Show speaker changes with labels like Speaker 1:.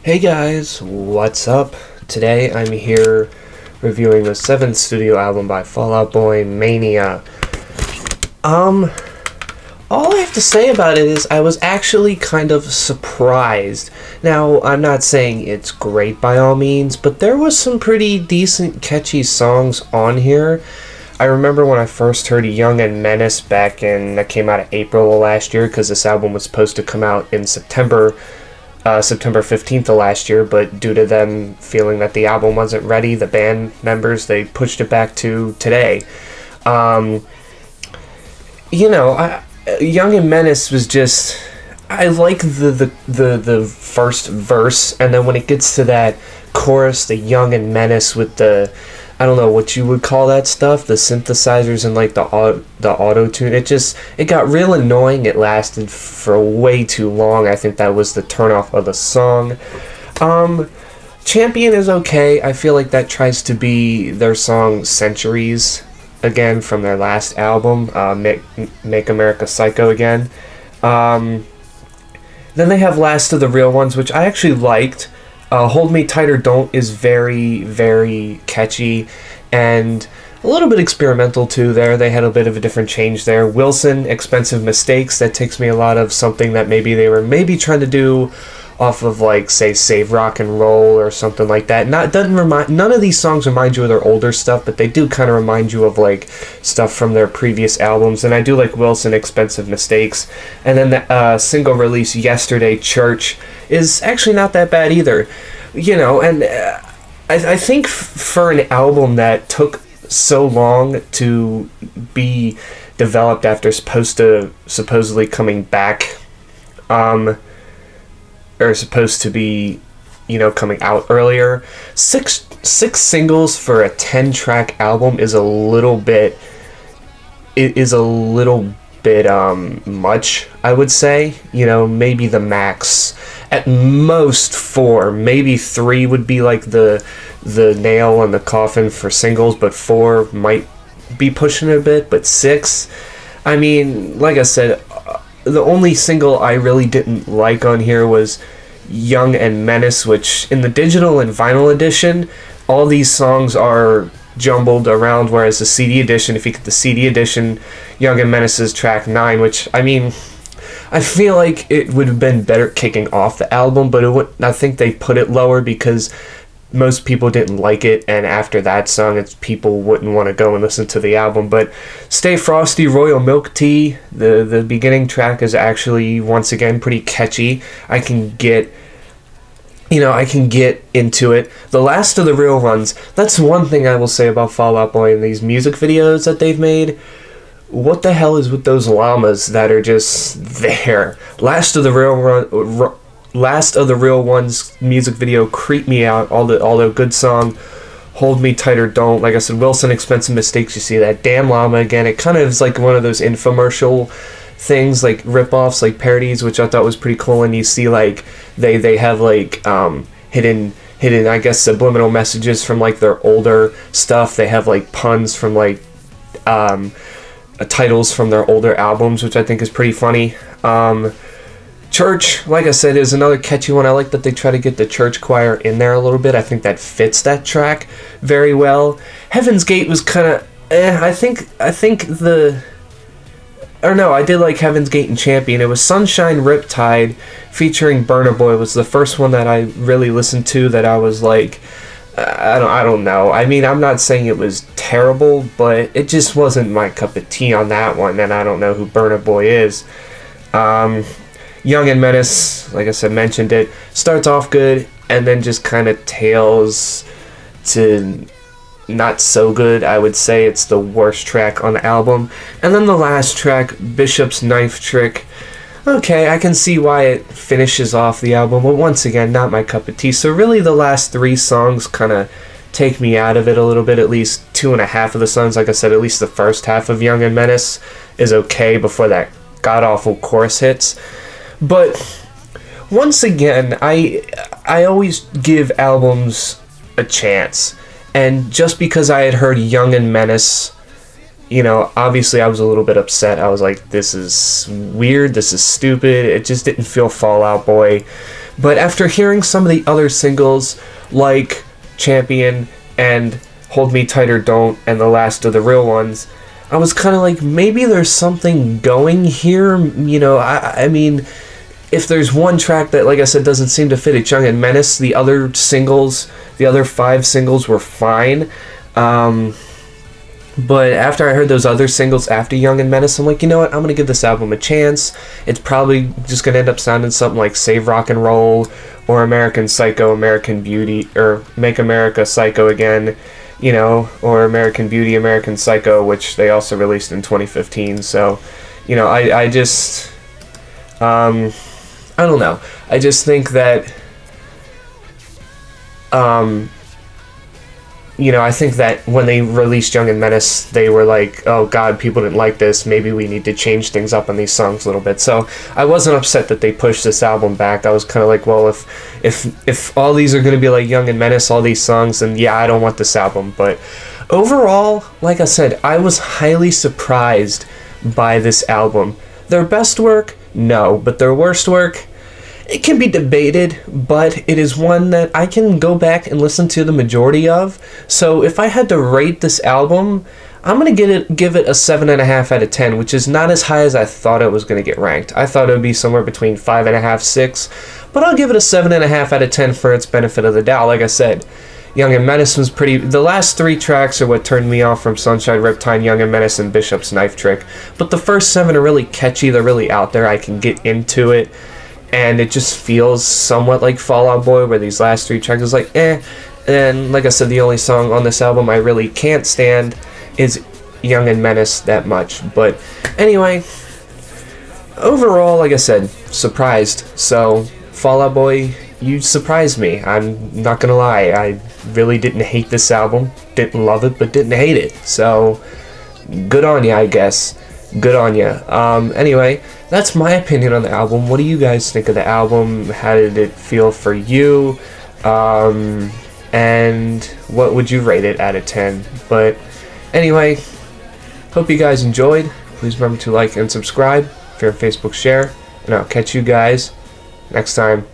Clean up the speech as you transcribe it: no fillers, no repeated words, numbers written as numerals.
Speaker 1: Hey guys, what's up? Today I'm here reviewing the 7th studio album by Fall Out Boy, Mania. All I have to say about it is I was actually kind of surprised. Now, I'm not saying it's great by all means, but there was some pretty decent, catchy songs on here. I remember when I first heard Young and Menace that came out in April of last year, because this album was supposed to come out in September 15th of last year, but due to them feeling that the album wasn't ready, the band members, they pushed it back to today. Young and Menace was just, I like the first verse, and then when it gets to that chorus, the Young and Menace with the, I don't know what you would call that stuff, the synthesizers and like the auto-tune, it got real annoying. It lasted for way too long. I think that was the turnoff of the song. Champion is okay. I feel like that tries to be their song Centuries again from their last album, Make America Psycho Again. Then they have Last of the Real Ones, which I actually liked. Hold Me Tight or Don't is very, very catchy and a little bit experimental too there. They had a bit of a different change there. Wilson, Expensive Mistakes, that takes me a lot of something that maybe they were trying to do off of, like, say, Save Rock and Roll or something like that. None of these songs remind you of their older stuff, but they do kind of remind you of, like, stuff from their previous albums. And I do like Wilson, Expensive Mistakes. And then the single release yesterday, Church, is actually not that bad either. You know, and I think for an album that took so long to be developed after supposedly coming back, or supposed to be, coming out earlier, six singles for a 10-track album is a little bit much, I would say. Maybe the max, at most 4, maybe 3 would be like the nail in the coffin for singles, but 4 might be pushing it a bit, but 6, I mean, like I said, the only single I really didn't like on here was Young and Menace, which in the digital and vinyl edition, all these songs are jumbled around, whereas the CD edition, if you get the CD edition, Young and Menace is track 9, which, I mean, I feel like it would have been better kicking off the album, but I think they put it lower because most people didn't like it, and after that song, people wouldn't want to go and listen to the album. But Stay Frosty, Royal Milk Tea, the beginning track is actually, once again, pretty catchy. I can get into it. The Last of the Real Ones, that's one thing I will say about Fall Out Boy in these music videos that they've made. What the hell is with those llamas that are just there? Last of the Real Ones music video creeped me out. All the good song, Hold Me Tight or Don't. Like I said, Wilson, Expensive Mistakes. You see that damn llama again. It kind of is like one of those infomercial things, like rip-offs, like parodies, which I thought was pretty cool. And you see, like, they have like hidden, I guess, subliminal messages from like their older stuff. They have like puns from like titles from their older albums, which I think is pretty funny. Church, like I said, is another catchy one. I like that they try to get the church choir in there a little bit. I think that fits that track very well. Heaven's Gate was kind of I did like Heaven's Gate and Champion. It was Sunshine Riptide featuring Burna Boy was the first one that I really listened to that I was like, I don't know. I mean, I'm not saying it was terrible, but it just wasn't my cup of tea on that one, and I don't know who Burna Boy is. Young and Menace, like I said, mentioned it, starts off good, and then just kind of tails to not so good. I would say it's the worst track on the album. And then the last track, Bishop's Knife Trick. Okay, I can see why it finishes off the album, but once again, not my cup of tea. So really the last 3 songs kind of take me out of it a little bit. At least 2.5 of the songs, like I said, at least the first half of Young and Menace is okay before that god-awful chorus hits. But once again, I always give albums a chance. And just because I had heard Young and Menace, obviously I was a little bit upset. I was like, this is weird, this is stupid, it just didn't feel Fall Out Boy. But after hearing some of the other singles, like Champion and Hold Me Tight or Don't, and the last of the real ones, I was kind of like, maybe there's something going here. You know, I mean, if there's one track that, like I said, doesn't seem to fit at Young and Menace, the other singles, the other 5 singles were fine. But after I heard those other singles after Young and Menace, I'm like, you know what, I'm going to give this album a chance. It's probably just going to end up sounding something like Save Rock and Roll, or American Psycho, American Beauty, or Make America Psycho Again, you know, or American Beauty, American Psycho, which they also released in 2015. So, you know, I just, I don't know. I just think that, you know, I think that when they released Young and Menace, they were like, oh god, people didn't like this, maybe we need to change things up on these songs a little bit. So I wasn't upset that they pushed this album back. I was kind of like, well, if all these are going to be like Young and Menace, all these songs, then yeah, I don't want this album. But overall, like I said, I was highly surprised by this album. Their best work? No. But their worst work? It can be debated, but it is one that I can go back and listen to the majority of. So if I had to rate this album, I'm going to give it a 7.5 out of 10, which is not as high as I thought it was going to get ranked. I thought it would be somewhere between 5.5, 6, but I'll give it a 7.5 out of 10 for its benefit of the doubt. Like I said, Young and Menace was pretty... The last 3 tracks are what turned me off from Sunshine, Riptide, Young and Menace, and Bishop's Knife Trick. But the first 7 are really catchy, they're really out there, I can get into it. And it just feels somewhat like Fall Out Boy, where these last 3 tracks is like, eh. And like I said, the only song on this album I really can't stand is Young and Menace that much. But anyway, overall, like I said, surprised. So, Fall Out Boy, you surprised me. I'm not gonna lie. I really didn't hate this album. Didn't love it, but didn't hate it. So, good on ya, I guess. Good on ya. Anyway, that's my opinion on the album. What do you guys think of the album? How did it feel for you? And what would you rate it out of 10? But anyway, hope you guys enjoyed. Please remember to like and subscribe if you're on Facebook, share. And I'll catch you guys next time.